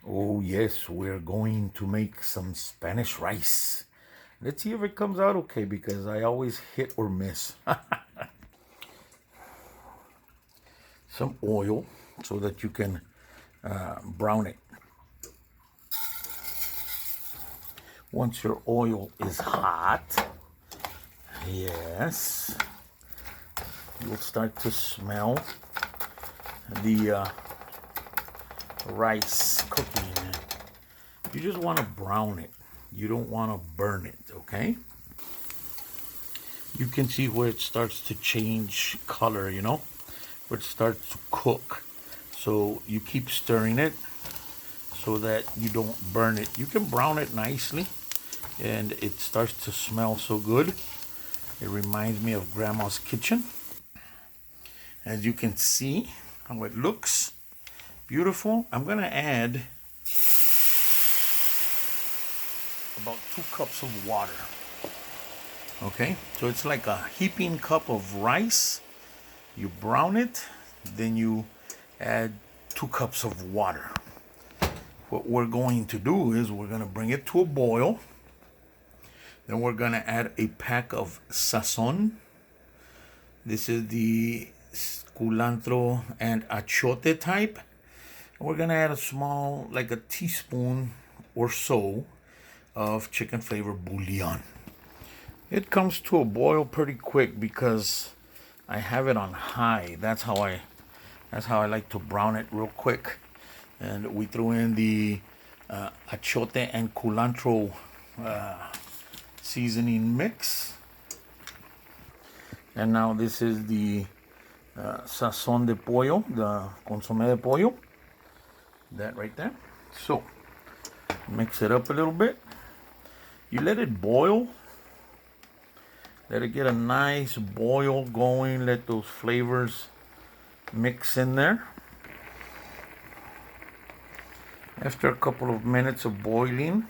Oh, yes, we're going to make some Spanish rice. Let's see if it comes out okay because I always hit or miss. Some oil so that you can brown it. Once your oil is hot, yes, you'll start to smell the rice cooking. You just want to brown it. You don't want to burn it, okay? You can see where it starts to change color, where it starts to cook. So you keep stirring it so that you don't burn it. You can brown it nicely and it starts to smell so good. It reminds me of Grandma's kitchen. As you can see how it looks beautiful. I'm gonna add about 2 cups of water. Okay, so it's like a heaping cup of rice. You brown it, then you add 2 cups of water. What we're going to do is we're going to bring it to a boil. Then we're going to add a pack of sazon. This is the culantro and achiote type. And we're going to add a small, like a teaspoon or so of chicken flavor bouillon. It comes to a boil pretty quick because I have it on high. That's how I like to brown it real quick. And we threw in the achiote and culantro seasoning mix. And now this is the sazon de pollo, the consomé de pollo. That right there. So mix it up a little bit. You let it boil. Let it get a nice boil going. Let those flavors mix in there. After a couple of minutes of boiling,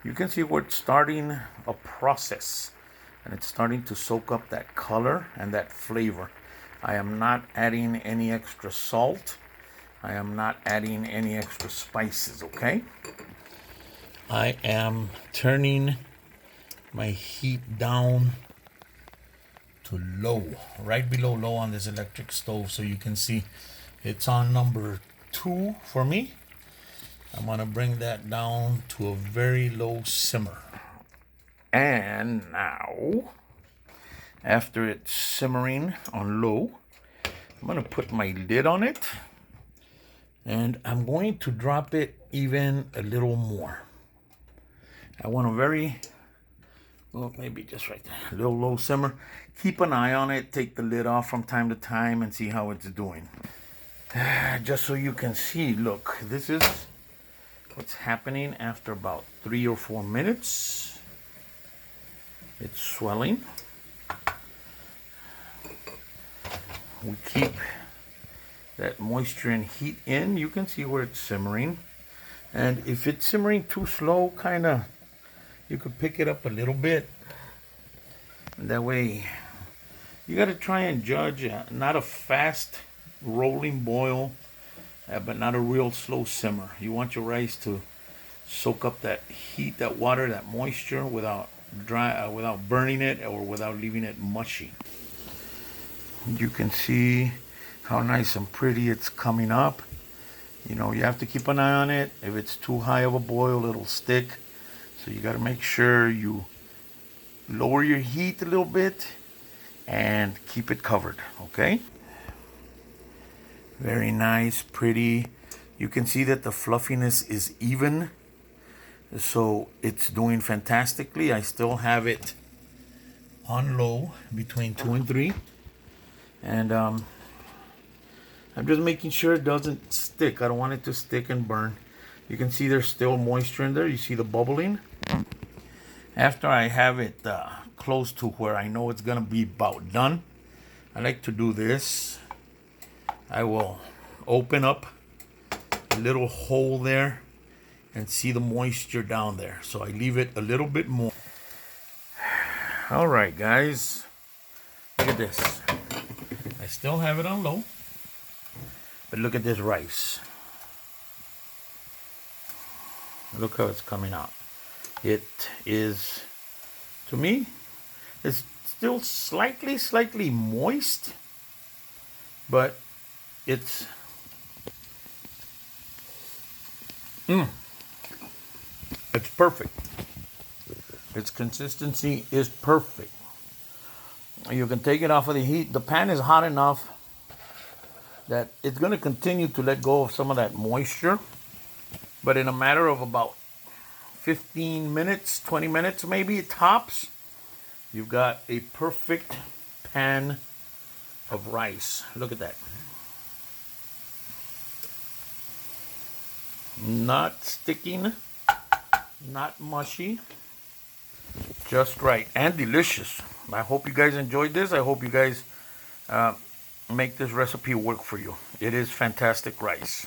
you can see where it's starting a process. And it's starting to soak up that color and that flavor. I am not adding any extra salt. I am not adding any extra spices, okay? I am turning my heat down to low, right below low on this electric stove, so you can see it's on number 2 for me. I'm gonna bring that down to a very low simmer. And now, after it's simmering on low, I'm gonna put my lid on it and I'm going to drop it even a little more. I want a very, well, maybe just right there, a little low simmer. Keep an eye on it, take the lid off from time to time and see how it's doing. Just so you can see, look, this is what's happening after about 3 or 4 minutes. It's swelling. We keep that moisture and heat in. You can see where it's simmering. And if it's simmering too slow, you could pick it up a little bit. And that way, you got to try and judge not a fast rolling boil, but not a real slow simmer. You want your rice to soak up that heat, that water, that moisture without burning it or without leaving it mushy. You can see how nice and pretty it's coming up. You have to keep an eye on it. If it's too high of a boil, it'll stick. So you got to make sure you lower your heat a little bit and keep it covered, okay? Very nice, pretty. You can see that the fluffiness is even. So it's doing fantastically. I still have it on low between 2 and 3. And I'm just making sure it doesn't stick. I don't want it to stick and burn. You can see there's still moisture in there. You see the bubbling. After I have it close to where I know it's gonna be about done, I like to do this. I will open up a little hole there and see the moisture down there. So I leave it a little bit more. All right, guys, look at this. I still have it on low, but look at this rice. Look how it's coming out. It is, to me, it's still slightly moist, but it's it's perfect. Its consistency is perfect. You can take it off of the heat. The pan is hot enough that it's going to continue to let go of some of that moisture, but in a matter of about 15 minutes, 20 minutes maybe, tops, you've got a perfect pan of rice. Look at that. Not sticking, not mushy, just right, and delicious. I hope you guys enjoyed this. I hope you guys make this recipe work for you. It is fantastic rice.